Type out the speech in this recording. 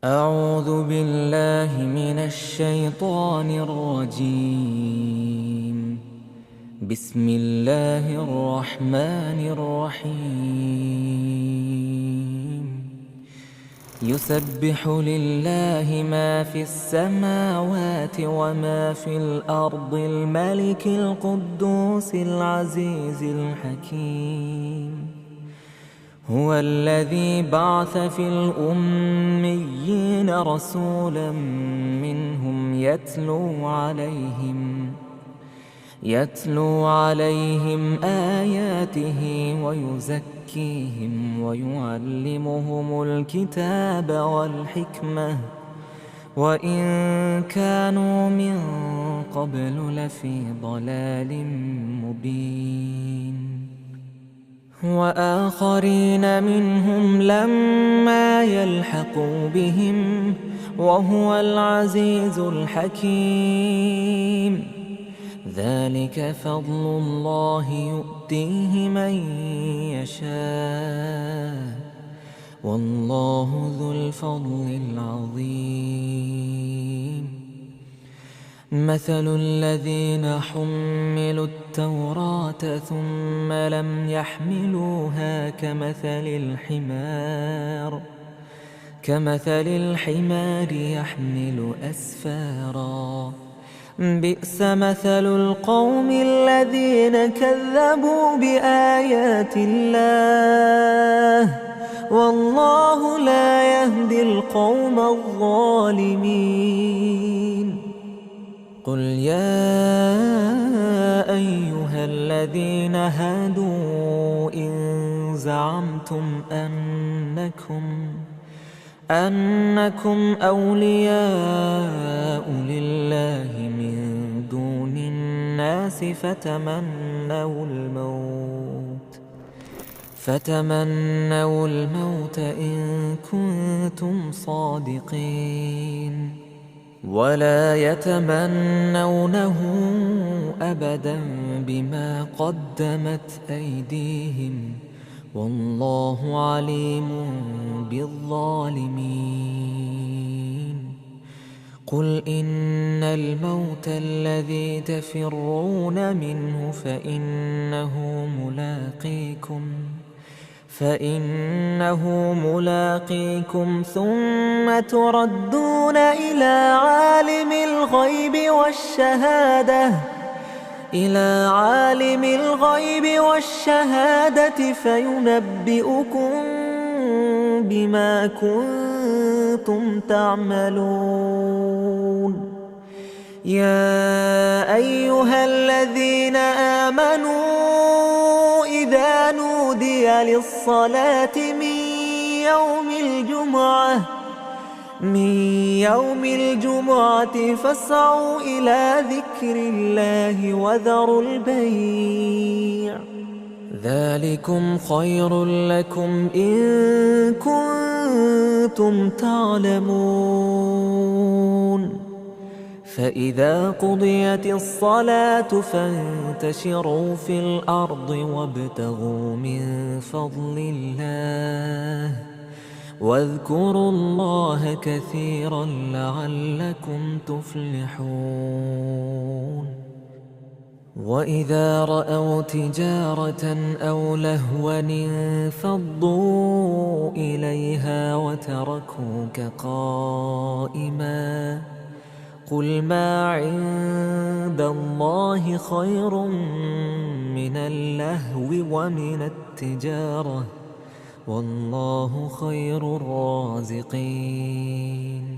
أعوذ بالله من الشيطان الرجيم. بسم الله الرحمن الرحيم. يسبح لله ما في السماوات وما في الأرض الملك القدوس العزيز الحكيم. هو الذي بعث في الأميين رسولا منهم يتلو عليهم آياته ويزكيهم ويعلمهم الكتاب والحكمة وإن كانوا من قبل لفي ضلال مبين. وآخرين منهم لما يلحقوا بهم وهو العزيز الحكيم. ذلك فضل الله يؤتيه من يشاء والله ذو الفضل العظيم. مثل الذين حملوا التوراة ثم لم يحملوها كمثل الحمار يحمل أسفارا. بئس مثل القوم الذين كذبوا بآيات الله والله لا يهدي القوم الظالمين. قل يا أيها الذين هادوا إن زعمتم أنكم أولياء لله من دون الناس فتمنوا الموت إن كنتم صادقين ولا يتمنونه أبدا بما قدمت أيديهم والله عليم بالظالمين. قل إن الموت الذي تفرون منه فإنه ملاقيكم ثم تردون إلى عالم الغيب والشهادة فينبئكم بما كنتم تعملون. يا أيها الذين آمنوا إذا نودي للصلاة من يوم الجمعة فاسعوا إلى ذكر الله وذروا البيع ذلكم خير لكم إن كنتم تعلمون. فإذا قضيت الصلاة فانتشروا في الأرض وابتغوا من فضل الله واذكروا الله كثيرا لعلكم تفلحون. وإذا رأوا تجارة أو لهوا انفضوا إليها وتركوك قائما. قل ما عند الله خير من اللهو ومن التجارة والله خير الرازقين.